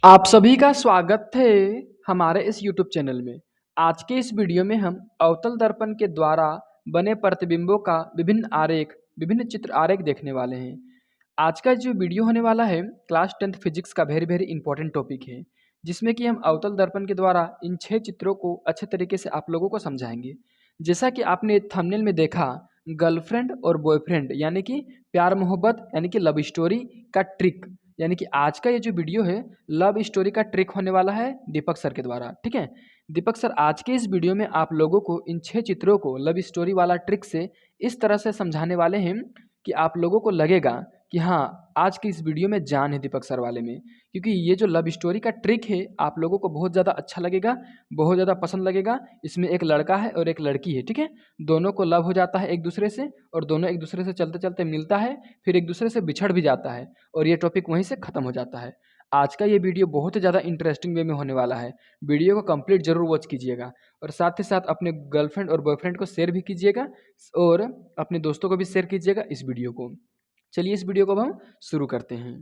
आप सभी का स्वागत है हमारे इस YouTube चैनल में। आज के इस वीडियो में हम अवतल दर्पण के द्वारा बने प्रतिबिंबों का विभिन्न चित्र आरेख देखने वाले हैं। आज का जो वीडियो होने वाला है क्लास 10th फिजिक्स का वेरी वेरी इंपॉर्टेंट टॉपिक है, जिसमें कि हम अवतल दर्पण के द्वारा इन 6 चित्रों को अच्छे तरीके से आप लोगों को समझाएंगे। जैसा कि आपने थंबनेल में देखा, गर्लफ्रेंड और बॉयफ्रेंड यानी कि प्यार मोहब्बत यानी कि लव स्टोरी का ट्रिक, यानी कि आज का ये जो वीडियो है लव स्टोरी का ट्रिक होने वाला है दीपक सर के द्वारा। ठीक है, दीपक सर आज के इस वीडियो में आप लोगों को इन 6 चित्रों को लव स्टोरी वाला ट्रिक से इस तरह से समझाने वाले हैं कि आप लोगों को लगेगा कि हाँ, आज की इस वीडियो में जान है दीपक सर वाले में। क्योंकि ये जो लव स्टोरी का ट्रिक है आप लोगों को बहुत ज़्यादा अच्छा लगेगा, बहुत ज़्यादा पसंद लगेगा। इसमें एक लड़का है और एक लड़की है, ठीक है, दोनों को लव हो जाता है एक दूसरे से, और दोनों एक दूसरे से चलते चलते मिलता है, फिर एक दूसरे से बिछड़ भी जाता है, और ये टॉपिक वहीं से ख़त्म हो जाता है। आज का ये वीडियो बहुत ही ज़्यादा इंटरेस्टिंग वे में होने वाला है। वीडियो को कंप्लीट जरूर वॉच कीजिएगा, और साथ ही साथ अपने गर्लफ्रेंड और बॉयफ्रेंड को शेयर भी कीजिएगा, और अपने दोस्तों को भी शेयर कीजिएगा इस वीडियो को। चलिए इस वीडियो को अब हम शुरू करते हैं।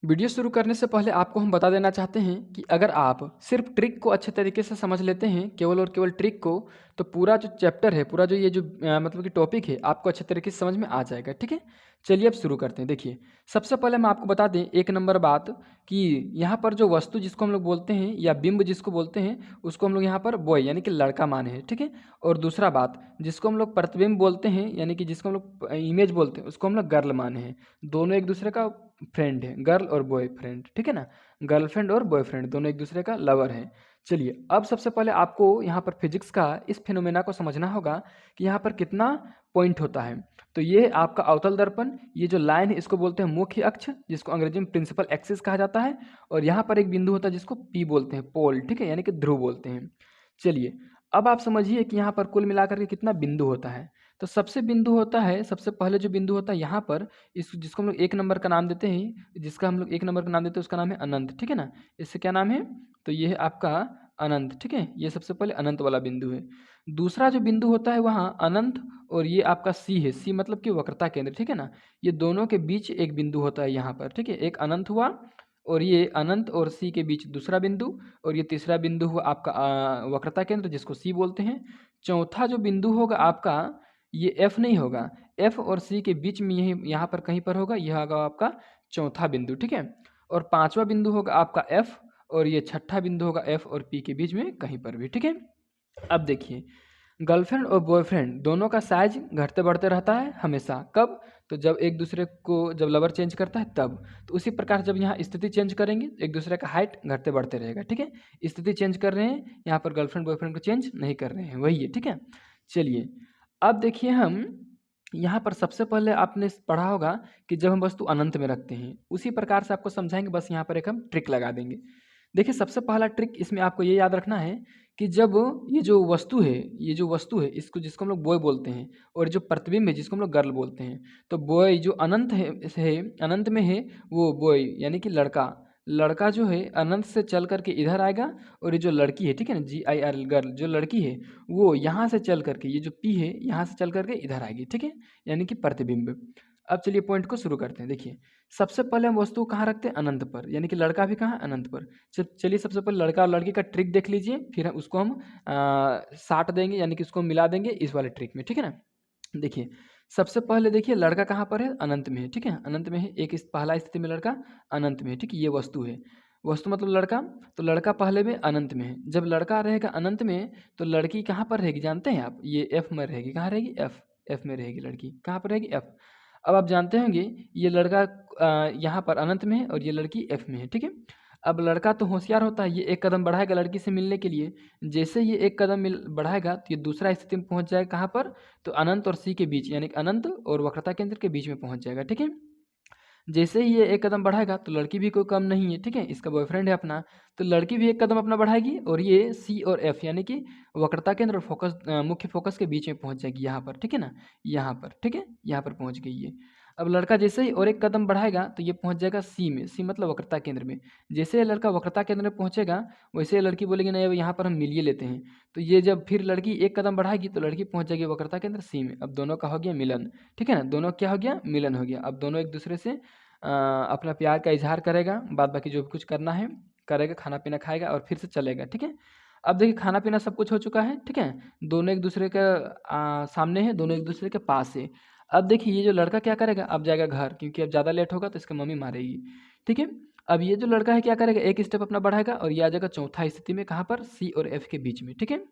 वीडियो शुरू करने से पहले आपको हम बता देना चाहते हैं कि अगर आप सिर्फ ट्रिक को अच्छे तरीके से समझ लेते हैं, केवल और केवल ट्रिक को, तो पूरा जो चैप्टर है, पूरा जो ये जो मतलब कि टॉपिक है, आपको अच्छे तरीके से समझ में आ जाएगा। ठीक है, चलिए अब शुरू करते हैं। देखिए, सबसे पहले हम आपको बता दें एक नंबर बात कि यहाँ पर जो वस्तु जिसको हम लोग बोलते हैं या बिंब जिसको बोलते हैं, उसको हम लोग यहाँ पर बॉय यानी कि लड़का माने हैं। ठीक है, और दूसरा बात, जिसको हम लोग प्रतिबिंब बोलते हैं यानी कि जिसको हम लोग इमेज बोलते हैं, उसको हम लोग गर्ल माने हैं। दोनों एक दूसरे का फ्रेंड है, गर्ल और बॉयफ्रेंड। ठीक है ना, गर्लफ्रेंड और बॉयफ्रेंड दोनों एक दूसरे का लवर है। चलिए अब सबसे पहले आपको यहाँ पर फिजिक्स का इस फिनोमेना को समझना होगा कि यहाँ पर कितना पॉइंट होता है। तो ये आपका अवतल दर्पण, ये जो लाइन है इसको बोलते हैं मुख्य अक्ष, जिसको अंग्रेजी में प्रिंसिपल एक्सिस कहा जाता है, और यहाँ पर एक बिंदु होता है जिसको पी बोलते हैं, पोल। ठीक है, यानी कि ध्रुव बोलते हैं। चलिए अब आप समझिए कि यहाँ पर कुल मिलाकर के कितना बिंदु होता है। तो सबसे पहले जो बिंदु होता है यहाँ पर, इस जिसको हम लोग एक नंबर का नाम देते हैं, जिसका हम लोग एक नंबर का नाम देते हैं, उसका नाम है अनंत। ठीक है ना, इससे क्या नाम है, तो ये है आपका अनंत। ठीक है, ये सबसे पहले अनंत वाला बिंदु है। दूसरा जो बिंदु होता है वहाँ अनंत, और ये आपका सी है, सी मतलब कि वक्रता केंद्र। ठीक है ना, ये दोनों के बीच एक बिंदु होता है यहाँ पर। ठीक है, एक अनंत हुआ, और ये अनंत और सी के बीच दूसरा बिंदु, और ये तीसरा बिंदु हुआ आपका वक्रता केंद्र, जिसको सी बोलते हैं। चौथा जो बिंदु होगा आपका, ये एफ नहीं होगा, एफ और सी के बीच में यही यहाँ पर कहीं पर होगा, यह होगा आपका चौथा बिंदु। ठीक है, और पांचवा बिंदु होगा आपका एफ, और ये छठा बिंदु होगा एफ और पी के बीच में कहीं पर भी। ठीक है, अब देखिए, गर्लफ्रेंड और बॉयफ्रेंड दोनों का साइज घटते बढ़ते रहता है हमेशा। कब, तो जब एक दूसरे को जब लवर चेंज करता है तब। तो उसी प्रकार जब यहाँ स्थिति चेंज करेंगे तो एक दूसरे का हाइट घटते बढ़ते रहेगा। ठीक है, स्थिति चेंज कर रहे हैं, यहाँ पर गर्लफ्रेंड बॉयफ्रेंड को चेंज नहीं कर रहे हैं, वही है। ठीक है, चलिए अब देखिए, हम यहाँ पर सबसे पहले आपने पढ़ा होगा कि जब हम वस्तु अनंत में रखते हैं, उसी प्रकार से आपको समझाएंगे, बस यहाँ पर एक हम ट्रिक लगा देंगे। देखिए, सबसे पहला ट्रिक इसमें आपको ये याद रखना है कि जब ये जो वस्तु है इसको, जिसको हम लोग बॉय बोलते हैं, और जो प्रतिबिंब है जिसको हम लोग गर्ल बोलते हैं, तो बॉय जो अनंत में है, वो बॉय यानी कि लड़का, लड़का जो है अनंत से चल करके इधर आएगा, और ये जो लड़की है, ठीक है ना, GIR गर्ल, जो लड़की है वो यहाँ से चल करके, ये जो पी है यहाँ से चल करके इधर आएगी। ठीक है, यानी कि प्रतिबिंब। अब चलिए पॉइंट को शुरू करते हैं। देखिए, सबसे पहले हम वस्तु कहाँ रखते हैं, अनंत पर, यानी कि लड़का भी कहाँ है, अनंत पर। चलिए सबसे पहले लड़का और लड़की का ट्रिक देख लीजिए, फिर उसको हम साट देंगे, यानी कि उसको मिला देंगे इस वाले ट्रिक में। ठीक है ना, देखिए सबसे पहले देखिए लड़का कहाँ पर है, अनंत में है। ठीक है, अनंत में है, एक इस पहला स्थिति में लड़का अनंत में है। ठीक है, ये वस्तु है, वस्तु मतलब लड़का, तो लड़का पहले में अनंत में है। जब लड़का रहेगा अनंत में, तो लड़की कहाँ पर रहेगी जानते हैं आप, ये एफ में रहेगी। कहाँ रहेगी, एफ, एफ में रहेगी लड़की। कहाँ पर रहेगी, एफ। अब आप जानते होंगे ये लड़का यहाँ पर अनंत में है, और ये लड़की एफ में है। ठीक है, अब लड़का तो होशियार होता है, ये एक कदम बढ़ाएगा लड़की से मिलने के लिए। जैसे ये एक कदम बढ़ाएगा तो ये दूसरा स्थिति में पहुंच जाएगा, कहाँ पर, तो अनंत और सी के बीच, यानी कि अनंत और वक्रता केंद्र के बीच में पहुंच जाएगा। ठीक है, जैसे ही ये एक कदम बढ़ाएगा तो लड़की भी कोई कम नहीं है। ठीक है, इसका बॉयफ्रेंड है अपना, तो लड़की भी एक कदम अपना बढ़ाएगी, और ये सी और एफ यानी कि वक्रता केंद्र और मुख्य फोकस के बीच में पहुंच जाएगी यहाँ पर। ठीक है ना, यहाँ पर। ठीक है, यहाँ पर पहुंच गई ये। अब लड़का जैसे ही और एक कदम बढ़ाएगा तो ये पहुंच जाएगा सी में, सी मतलब वक्रता केंद्र में। जैसे ये लड़का वक्रता केंद्र में पहुंचेगा, वैसे ये लड़की बोलेगी नहीं अब यहाँ पर हम मिलिए लेते हैं। तो ये जब फिर लड़की एक कदम बढ़ाएगी तो लड़की पहुंच जाएगी वक्रता केंद्र सी में। अब दोनों का हो गया मिलन। ठीक है ना, दोनों क्या हो गया, मिलन हो गया। अब दोनों एक दूसरे से अपना प्यार का इजहार करेगा, बाद बाकी जो भी कुछ करना है करेगा, खाना पीना खाएगा और फिर से चलेगा। ठीक है, अब देखिए खाना पीना सब कुछ हो चुका है। ठीक है, दोनों एक दूसरे के सामने है, दोनों एक दूसरे के पास है। अब देखिए ये जो लड़का क्या करेगा, अब जाएगा घर, क्योंकि अब ज़्यादा लेट होगा तो इसकी मम्मी मारेगी। ठीक है, अब ये जो लड़का है क्या करेगा, एक स्टेप अपना बढ़ाएगा और ये आ जाएगा चौथा स्थिति में, कहाँ पर, सी और एफ के बीच में। ठीक है,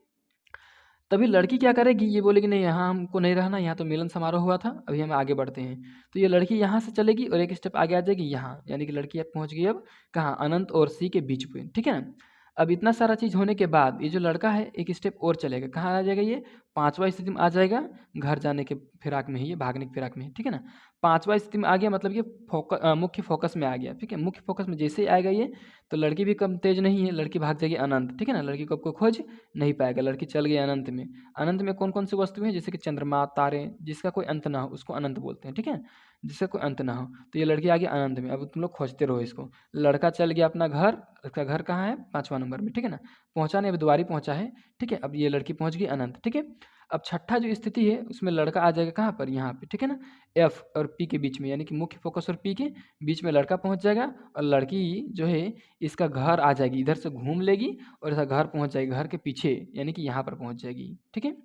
तभी लड़की क्या करेगी, ये बोलेगी नहीं यहाँ हमको नहीं रहना, यहाँ तो मिलन समारोह हुआ था, अभी हम आगे बढ़ते हैं। तो ये लड़की यहाँ से चलेगी और एक स्टेप आगे आ जाएगी यहाँ, यानी कि लड़की अब पहुँच गई अब कहाँ, अनंत और सी के बीच पे। ठीक है ना, अब इतना सारा चीज़ होने के बाद ये जो लड़का है एक स्टेप और चलेगा, कहाँ आ जाएगा, ये पांचवा स्थिति में आ जाएगा, घर जाने के फिराक में ही, ये भागने के फिराक में है। ठीक है ना, पांचवा स्थिति में आ गया, मतलब ये मुख्य फोकस में आ गया। ठीक है, मुख्य फोकस में जैसे ही आएगा ये, तो लड़की भी कम तेज नहीं है, लड़की भाग जाएगी अनंत। ठीक है ना, लड़की को आपको खोज नहीं पाएगा, लड़की चल गई अनंत में। अनंत में कौन कौन सी वस्तु हैं, जैसे कि चंद्रमा, तारे, जिसका कोई अंत ना हो उसको अनंत बोलते हैं। ठीक है, जिसका कोई अंत ना हो, तो ये लड़की आ गई अनंत में। अब तुम लोग खोजते रहो इसको। लड़का चल गया अपना घर, उसका घर कहाँ है, पांचवा नंबर में। ठीक है ना, पहुंचा नहीं, अब द्वारी पहुंचा है। ठीक है, अब ये लड़की पहुंच गई अनंत। ठीक है, अब छठा जो स्थिति है उसमें लड़का आ जाएगा कहाँ पर, यहाँ पे। ठीक है ना, एफ और पी के बीच में, यानी कि मुख्य फोकस और पी के बीच में लड़का पहुंच जाएगा, और लड़की जो है इसका घर आ जाएगी, इधर से घूम लेगी और इसका घर पहुंच जाएगी, घर के पीछे, यानी कि यहाँ पर पहुंच जाएगी। ठीक है,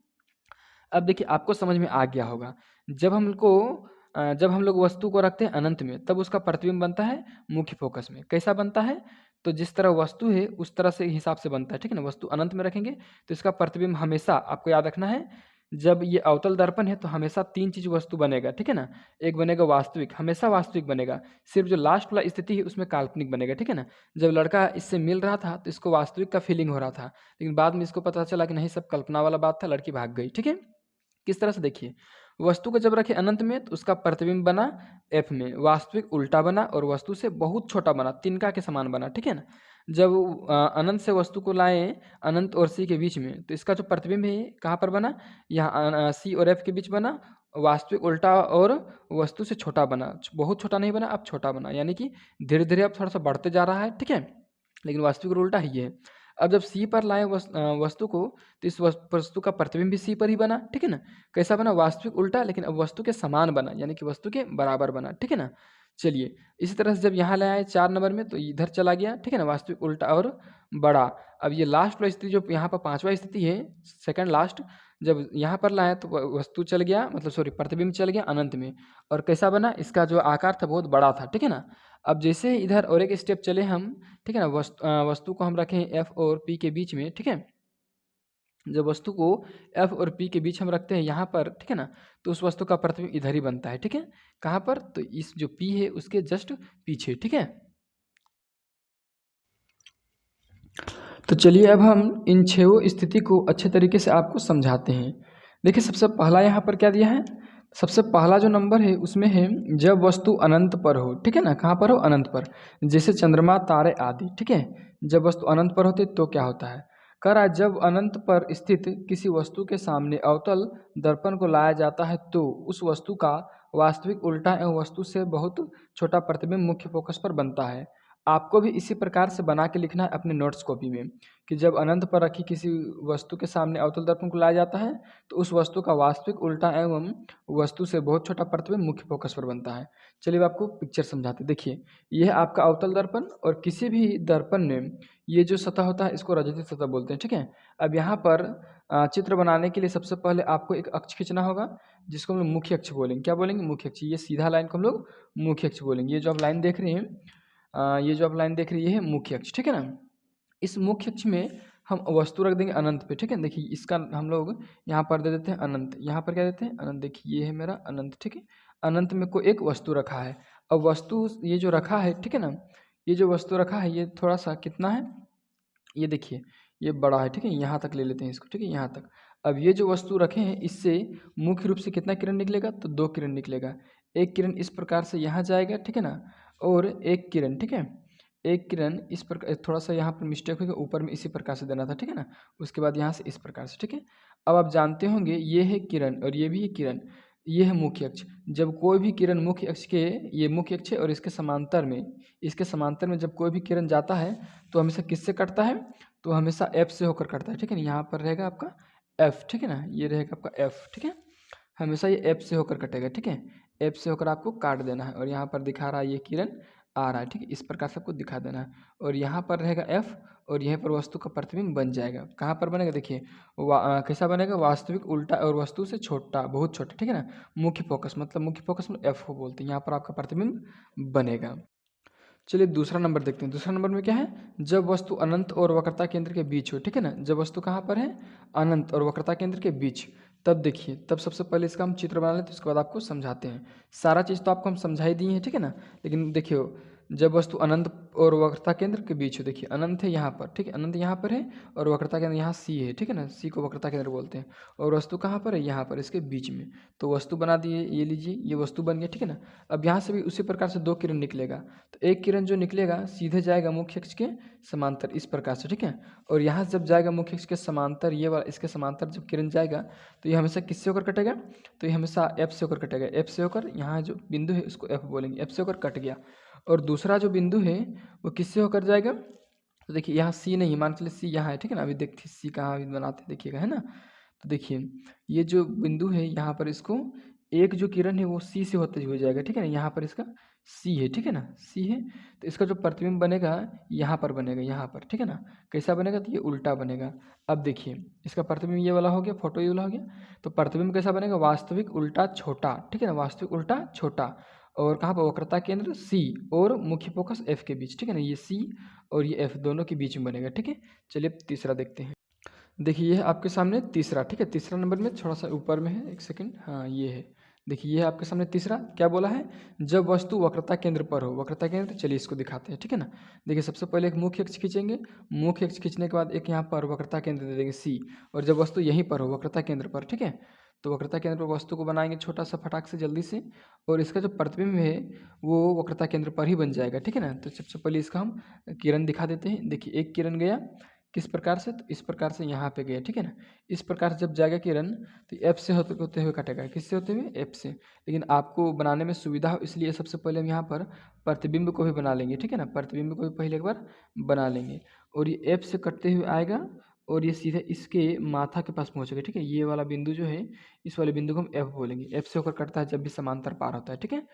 अब देखिए आपको समझ में आ गया होगा, जब हम लोग वस्तु को रखते हैं अनंत में, तब उसका प्रतिबिंब बनता है मुख्य फोकस में। कैसा बनता है, तो जिस तरह वस्तु है उस तरह से हिसाब से बनता है। ठीक है ना, वस्तु अनंत में रखेंगे तो इसका प्रतिबिंब हमेशा, आपको याद रखना है, जब ये अवतल दर्पण है तो हमेशा तीन चीज वस्तु बनेगा। ठीक है ना, एक बनेगा वास्तविक, हमेशा वास्तविक बनेगा, सिर्फ जो लास्ट वाला स्थिति है उसमें काल्पनिक बनेगा। ठीक है ना, जब लड़का इससे मिल रहा था तो इसको वास्तविक का फीलिंग हो रहा था, लेकिन बाद में इसको पता चला कि नहीं, सब कल्पना वाला बात था, लड़की भाग गई। ठीक है, किस तरह से, देखिए, वस्तु को जब रखे अनंत में तो उसका प्रतिबिंब बना एफ में, वास्तविक उल्टा बना और वस्तु से बहुत छोटा बना, तिनका के समान बना। ठीक है ना, जब अनंत से वस्तु को लाए अनंत और सी के बीच में, तो इसका जो प्रतिबिंब है कहाँ पर बना, यहाँ सी और एफ के बीच बना, वास्तविक उल्टा और वस्तु से छोटा बना, बहुत छोटा नहीं बना, अब छोटा बना, यानी कि धीरे धीरे अब थोड़ा सा बढ़ते जा रहा है। ठीक है, लेकिन वास्तविक उल्टा ही है। अब जब सी पर लाए वस्तु को, तो इस वस्तु का प्रतिबिंब भी सी पर ही बना। ठीक है ना, कैसा बना, वास्तविक उल्टा, लेकिन अब वस्तु के समान बना, यानी कि वस्तु के बराबर बना। ठीक है ना, चलिए इसी तरह से जब यहाँ ले आए 4 नंबर में, तो इधर चला गया। ठीक है ना, वास्तविक उल्टा और बड़ा। अब ये लास्ट वाली स्थिति जो यहाँ पर पांचवा स्थिति है, सेकंड लास्ट, जब यहाँ पर लाए तो वस्तु चल गया, मतलब सॉरी, प्रतिबिंब चल गया अनंत में, और कैसा बना, इसका जो आकार था बहुत बड़ा था। ठीक है ना, अब जैसे ही इधर और एक स्टेप चले हम, ठीक है ना, वस्तु को हम रखें एफ और पी के बीच में। ठीक है, जब वस्तु को एफ और पी के बीच हम रखते हैं यहाँ पर, ठीक है ना, तो उस वस्तु का प्रतिबिंब इधर ही बनता है। ठीक है, कहाँ पर, तो इस जो पी है उसके जस्ट पीछे। ठीक है, तो चलिए अब हम इन छह स्थिति को अच्छे तरीके से आपको समझाते हैं। देखिए सबसे पहला यहाँ पर क्या दिया है, सबसे पहला जो नंबर है उसमें है जब वस्तु अनंत पर हो। ठीक है ना, कहाँ पर हो, अनंत पर, जैसे चंद्रमा, तारे आदि। ठीक है, जब वस्तु अनंत पर होती तो क्या होता है, कह रहा है जब अनंत पर स्थित किसी वस्तु के सामने अवतल दर्पण को लाया जाता है तो उस वस्तु का वास्तविक उल्टा एवं वस्तु से बहुत छोटा प्रतिबिंब मुख्य फोकस पर बनता है। आपको भी इसी प्रकार से बना के लिखना है अपने नोट्स कॉपी में, कि जब अनंत पर रखी किसी वस्तु के सामने अवतल दर्पण को लाया जाता है तो उस वस्तु का वास्तविक उल्टा एवं वस्तु से बहुत छोटा प्रतिबिंब मुख्य फोकस पर बनता है। चलिए अब आपको पिक्चर समझाते। देखिए यह आपका अवतल दर्पण, और किसी भी दर्पण में ये जो सतह होता है इसको रजत सतह बोलते हैं। ठीक है, अब यहाँ पर चित्र बनाने के लिए सबसे पहले आपको एक अक्ष खींचना होगा, जिसको हम लोग मुख्य अक्ष बोलेंगे। क्या बोलेंगे, मुख्य अक्ष। ये सीधा लाइन को हम लोग मुख्य अक्ष बोलेंगे। ये जो आप लाइन देख रहे हैं, ये जो आप लाइन देख रही है मुख्य अक्ष। ठीक है ना, इस मुख्य अक्ष में हम वस्तु रख देंगे अनंत पे। ठीक है, देखिए इसका हम लोग यहाँ पर दे देते हैं अनंत, यहाँ पर क्या देते हैं अनंत। देखिए ये है मेरा अनंत। ठीक है, अनंत में कोई एक वस्तु रखा है। अब वस्तु ये जो रखा है, ठीक है ना, ये जो वस्तु रखा है ये थोड़ा सा कितना है, ये देखिए ये बड़ा है। ठीक है, यहाँ तक ले लेते हैं इसको। ठीक है, यहाँ तक। अब ये जो वस्तु रखे हैं इससे मुख्य रूप से कितना किरण निकलेगा, तो 2 किरण निकलेगा। एक किरण इस प्रकार से यहाँ जाएगा, ठीक है ना, और एक किरण, ठीक है, एक किरण इस प्रकार, थोड़ा सा यहाँ पर मिस्टेक हो गया, ऊपर में इसी प्रकार से देना था। ठीक है ना, उसके बाद यहाँ से इस प्रकार से। ठीक है, अब आप जानते होंगे ये है किरण और ये भी है किरण, ये है मुख्य अक्ष। जब कोई भी किरण मुख्य अक्ष के, ये मुख्य अक्ष है और इसके समांतर में जब कोई भी किरण जाता है तो हमेशा किससे कटता है, तो हमेशा एफ से होकर कटता है। ठीक है ना, यहाँ पर रहेगा आपका एफ। ठीक है ना, ये रहेगा आपका एफ। ठीक है, हमेशा ये एफ से होकर कटेगा। ठीक है, एफ से होकर आपको काट देना है और यहाँ पर दिखा रहा है ये किरण आ रहा है, ठीक है। इस प्रकार से आपको दिखा देना है और यहाँ पर रहेगा एफ और यहीं पर वस्तु का प्रतिबिंब बन जाएगा। कहाँ पर बनेगा देखिए, कैसा बनेगा, वास्तविक उल्टा और वस्तु से छोटा, बहुत छोटा, ठीक है ना। मुख्य फोकस मतलब एफ को बोलते हैं, यहाँ पर आपका प्रतिबिंब बनेगा। चलिए दूसरा नंबर देखते हैं। दूसरा नंबर में क्या है, जब वस्तु अनंत और वक्रता केंद्र के बीच हो, ठीक है ना। जब वस्तु कहाँ पर है, अनंत और वक्रता केंद्र के बीच, तब देखिए, तब सबसे पहले इसका हम चित्र बना लेते हैं, उसके बाद आपको समझाते हैं। सारा चीज़ तो आपको हम समझा ही दिए हैं, ठीक है ना। लेकिन देखियो, जब वस्तु अनंत और वक्रता केंद्र के बीच हो, देखिए अनंत है यहाँ पर, ठीक है, अनंत यहाँ पर है और वक्रता केंद्र यहाँ सी है, ठीक है ना। सी को वक्रता केंद्र बोलते हैं और वस्तु कहाँ पर है, यहाँ पर, इसके बीच में। तो वस्तु बना दिए, ये लीजिए, ये वस्तु बन गया, ठीक है ना। अब यहाँ से भी उसी प्रकार से दो किरण निकलेगा, तो एक किरण जो निकलेगा सीधे जाएगा मुख्य अक्ष के समांतर, इस प्रकार से, ठीक है। और यहाँ जब जाएगा मुख्य अक्ष के समांतर, ये वाला इसके समांतर जब किरण जाएगा तो ये हमेशा किससे होकर कटेगा, तो ये हमेशा एफ से होकर कटेगा। एफ से होकर, यहाँ जो बिंदु है उसको एफ बोलेंगे, एफ से होकर कट गया। और दूसरा जो बिंदु है वो किससे होकर जाएगा, तो देखिए यहाँ सी नहीं, मान चलिए सी यहाँ है, ठीक है ना। अभी देखिए सी कहाँ अभी बनाते देखिएगा, है ना। तो देखिए ये जो बिंदु है यहाँ पर, इसको एक जो किरण है वो सी से होते हुए जाएगा, ठीक है ना। यहाँ पर इसका सी है, ठीक है ना, सी है। तो इसका जो प्रतिबिंब बनेगा यहाँ पर बनेगा, यहाँ पर, ठीक है ना। कैसा बनेगा, तो ये उल्टा बनेगा। अब देखिए इसका प्रतिबिंब ये वाला हो गया, फोटो ये वाला हो गया। तो प्रतिबिंब कैसा बनेगा, वास्तविक उल्टा छोटा, ठीक है ना, वास्तविक उल्टा छोटा। और कहाँ पर, वक्रता केंद्र सी और मुख्य फोकस एफ के बीच, ठीक है ना। ये सी और ये एफ दोनों के बीच में बनेगा, ठीक है। चलिए तीसरा देखते हैं। देखिए ये है आपके सामने तीसरा, ठीक है। तीसरा नंबर में थोड़ा सा ऊपर में है, एक सेकंड, हाँ ये है। देखिए ये है आपके सामने तीसरा, क्या बोला है, जब वस्तु वक्रता केंद्र पर हो। वक्रता केंद्र, चलिए इसको दिखाते हैं, ठीक है ना। देखिए सबसे पहले एक मुख्य अक्ष खींचेंगे, मुख्य अक्ष खींचने के बाद एक यहाँ पर वक्रता केंद्र दे देंगे सी, और जब वस्तु यहीं पर हो वक्रता केंद्र पर, ठीक है, तो वक्रता केंद्र पर वस्तु को बनाएंगे छोटा सा फटाक से जल्दी से, और इसका जो प्रतिबिंब है वो वक्रता केंद्र पर ही बन जाएगा, ठीक है ना। तो सबसे पहले इसका हम किरण दिखा देते हैं। देखिए एक किरण गया, किस प्रकार से, तो इस प्रकार से यहाँ पे गया, ठीक है ना। इस प्रकार से जब जाएगा किरण तो एफ से होते हुए कटेगा, किससे होते हुए, एफ से। लेकिन आपको बनाने में सुविधा हो इसलिए सबसे पहले हम यहाँ पर प्रतिबिंब को भी बना लेंगे, ठीक है ना। प्रतिबिंब को भी पहले एक बार बना लेंगे और ये एफ से कटते हुए आएगा और ये सीधे इसके माथा के पास पहुँचेगा, ठीक है। ये वाला बिंदु जो है, इस वाले बिंदु को हम एफ बोलेंगे। एफ से होकर कटता है जब भी समांतर पार होता है, ठीक है।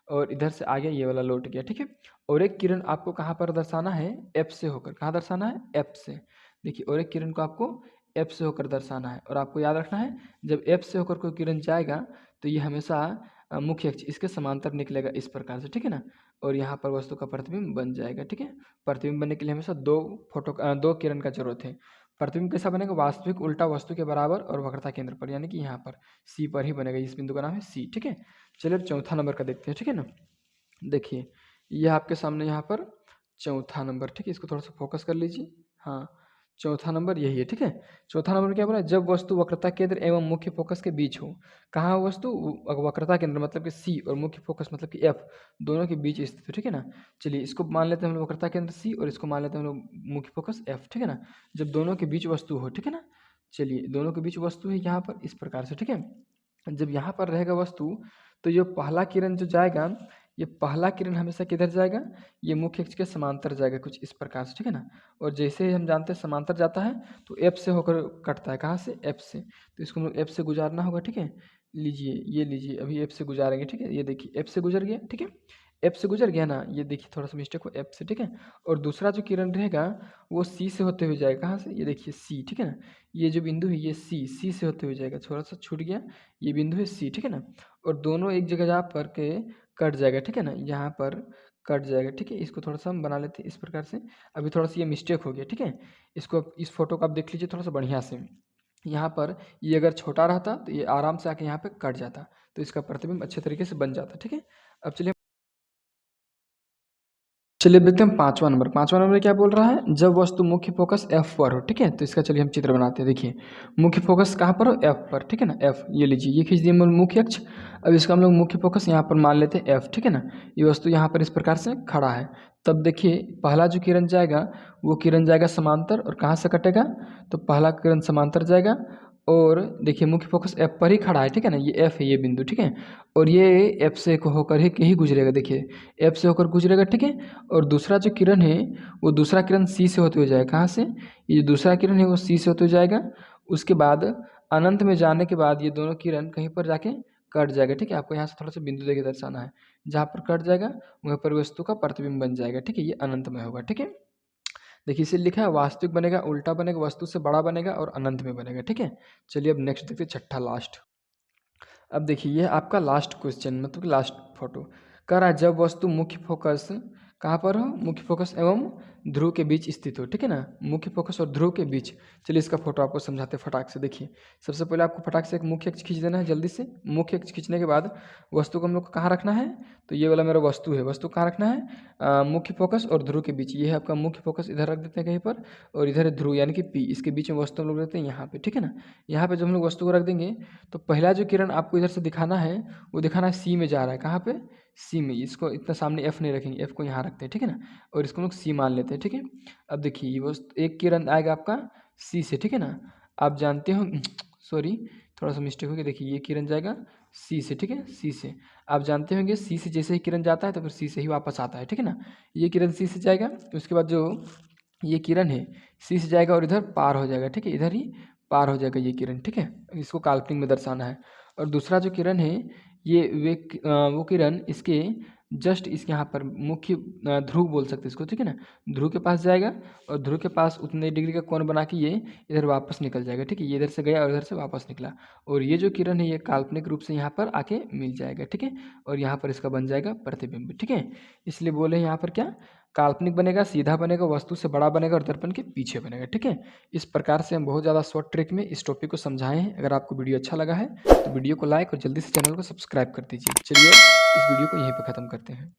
और इधर से आ गया, ये वाला लौट गया, ठीक है। और एक किरण आपको कहाँ पर दर्शाना है, एफ से होकर, कहाँ दर्शाना है, एफ से। देखिए और एक किरण को आपको एफ से होकर दर्शाना है और आपको याद रखना है, जब एफ से होकर कोई किरण जाएगा तो ये हमेशा मुख्य अक्ष इसके समांतर निकलेगा, इस प्रकार से, ठीक है ना। और यहाँ पर वस्तु का प्रतिबिंब बन जाएगा, ठीक है। प्रतिबिंब बनने के लिए हमेशा दो किरण का जरूरत है। प्रतिबिंब कैसा बनेगा, वास्तविक उल्टा वस्तु के बराबर और वक्रता केंद्र पर, यानी कि यहाँ पर सी पर ही बनेगा। इस बिंदु का नाम है सी, ठीक है। चलिए अब चौथा नंबर का देखते हैं, ठीक है ना। देखिए ये आपके सामने यहाँ पर चौथा नंबर, ठीक है। इसको थोड़ा सा फोकस कर लीजिए, हाँ चौथा नंबर यही है, ठीक है। चौथा नंबर क्या बोला, जब वस्तु वक्रता केंद्र एवं मुख्य फोकस के बीच हो। कहाँ हो वस्तु, वक्रता केंद्र मतलब कि सी और मुख्य फोकस मतलब कि एफ, दोनों के बीच स्थित है, ठीक है ना। चलिए इसको मान लेते हैं हम लोग वक्रता केंद्र सी और इसको मान लेते हैं हम लोग मुख्य फोकस एफ, ठीक है ना। जब दोनों के बीच वस्तु हो, ठीक है ना। चलिए दोनों के बीच वस्तु है यहाँ पर, इस प्रकार से, ठीक है। जब यहाँ पर रहेगा वस्तु तो ये पहला किरण जो जाएगा, ये पहला किरण हमेशा किधर जाएगा, ये मुख्य अक्ष के समांतर जाएगा, कुछ इस प्रकार से, ठीक है ना। और जैसे ही हम जानते हैं समांतर जाता है तो एफ से होकर कटता है, कहाँ से, एफ से। तो इसको हम लोग एफ से गुजारना होगा, ठीक है। लीजिए ये लीजिए, अभी एफ से गुजारेंगे, ठीक है। ये देखिए एफ से गुजर गया, ठीक है। एफ से गुजर गया ना, ये देखिए थोड़ा सा मिस्टेक हो, एफ से, ठीक है। और दूसरा जो किरण रहेगा वो सी से होते हुए जाएगा, कहाँ से, ये देखिए सी, ठीक है ना। ये जो बिंदु है ये सी से होते हुए जाएगा, थोड़ा सा छूट गया, ये बिंदु है सी, ठीक है ना। और दोनों एक जगह जा पर के कट जाएगा, ठीक है ना, यहाँ पर कट जाएगा, ठीक है। इसको थोड़ा सा हम बना लेते हैं इस प्रकार से। अभी थोड़ा सा ये मिस्टेक हो गया, ठीक है। इसको इस फोटो को आप देख लीजिए थोड़ा सा बढ़िया से। यहाँ पर ये अगर छोटा रहता तो ये आराम से आके यहाँ पे कट जाता, तो इसका प्रतिबिंब अच्छे तरीके से बन जाता, ठीक है। अब चलिए देखते हैं पांचवा नंबर। पांचवा नंबर क्या बोल रहा है, जब वस्तु मुख्य फोकस एफ पर हो, ठीक है। तो इसका चलिए हम चित्र बनाते हैं। देखिए मुख्य फोकस कहाँ पर हो, एफ पर, ठीक है ना। एफ ये लीजिए, ये खींच दिए मुख्य अक्ष। अब इसका हम लोग मुख्य फोकस यहाँ पर मान लेते हैं एफ, ठीक है ना। ये वस्तु यहाँ पर इस प्रकार से खड़ा है। तब देखिए पहला जो किरण जाएगा वो किरण जाएगा समांतर, और कहाँ से कटेगा, तो पहला किरण समांतर जाएगा। और देखिए मुख्य फोकस एफ पर ही खड़ा है, ठीक है ना। ये एफ है, ये बिंदु, ठीक है। और ये एफ से होकर ही गुजरेगा, देखिए एफ से होकर गुजरेगा, ठीक है। और दूसरा जो किरण है वो दूसरा किरण सी से होते हुए जाएगा, कहाँ से, ये जो दूसरा किरण है वो सी से होते हुए जाएगा। उसके बाद अनंत में जाने के बाद ये दोनों किरण कहीं पर जाके कट जाएगा, ठीक है। आपको यहाँ से थोड़ा सा बिंदु देके दर्शाना है, जहाँ पर कट जाएगा वहाँ पर वस्तु का प्रतिबिंब बन जाएगा, ठीक है। ये अनंत में होगा, ठीक है। देखिए इसे लिखा है वास्तविक बनेगा, उल्टा बनेगा, वस्तु से बड़ा बनेगा और अनंत में बनेगा, ठीक है। चलिए अब नेक्स्ट देखते हैं, छठा लास्ट। अब देखिए ये आपका लास्ट क्वेश्चन, मतलब कि लास्ट फोटो कह रहा है जब वस्तु मुख्य फोकस कहाँ पर हो, मुख्य फोकस एवं ध्रुव के बीच स्थित हो, ठीक है ना, मुख्य फोकस और ध्रुव के बीच। चलिए इसका फोटो आपको समझाते हैं फटाक से। देखिए सबसे पहले आपको फटाक से एक मुख्य अक्ष खींच देना है जल्दी से। मुख्य अक्ष खींचने के बाद वस्तु को हम लोग को कहाँ रखना है, तो ये वाला मेरा वस्तु है, वस्तु कहाँ रखना है, मुख्य फोकस और ध्रुव के बीच। ये है आपका मुख्य फोकस, इधर रख देते हैं कहीं पर, और इधर है ध्रुव यानी कि पी, इसके बीच में वस्तु हम लोग रखते हैं यहाँ पे, ठीक है ना। यहाँ पे जब हम लोग वस्तु को रख देंगे तो पहला जो किरण आपको इधर से दिखाना है वो दिखाना है सी में जा रहा है, कहाँ पे, सी में। इसको इतना सामने एफ नहीं रखेंगे, एफ को यहाँ रखते हैं, ठीक है ना, और इसको हम लोग सी मान लेते हैं, ठीक है। अब देखिए ये वस्तु एक किरण आएगा आपका सी से, ठीक है ना। आप जानते हो सॉरी थोड़ा सा मिस्टेक हो गया, देखिए ये किरण जाएगा सी से, ठीक है, सी से। आप जानते होंगे सी से जैसे ही किरण जाता है तो फिर सी से ही वापस आता है, ठीक है ना। ये किरण सी से जाएगा तो उसके बाद जो ये किरण है सी से जाएगा और इधर पार हो जाएगा, ठीक है, इधर ही पार हो जाएगा ये किरण, ठीक है। इसको काल्पनिक में दर्शाना है। और दूसरा जो किरण है ये वो किरण इसके जस्ट इसके यहाँ पर मुख्य ध्रुव बोल सकते हैं इसको, ठीक है ना, ध्रुव के पास जाएगा और ध्रुव के पास उतने डिग्री का कोण बना के ये इधर वापस निकल जाएगा, ठीक है। ये इधर से गया और इधर से वापस निकला, और ये जो किरण है ये काल्पनिक रूप से यहाँ पर आके मिल जाएगा, ठीक है, और यहाँ पर इसका बन जाएगा प्रतिबिंब, ठीक है। इसलिए बोले यहाँ पर क्या, काल्पनिक बनेगा, सीधा बनेगा, वस्तु से बड़ा बनेगा और दर्पण के पीछे बनेगा, ठीक है। इस प्रकार से हम बहुत ज़्यादा शॉर्ट ट्रिक में इस टॉपिक को समझाए हैं। अगर आपको वीडियो अच्छा लगा है तो वीडियो को लाइक और जल्दी से चैनल को सब्सक्राइब कर दीजिए। चलिए इस वीडियो को यहीं पर ख़त्म करते हैं।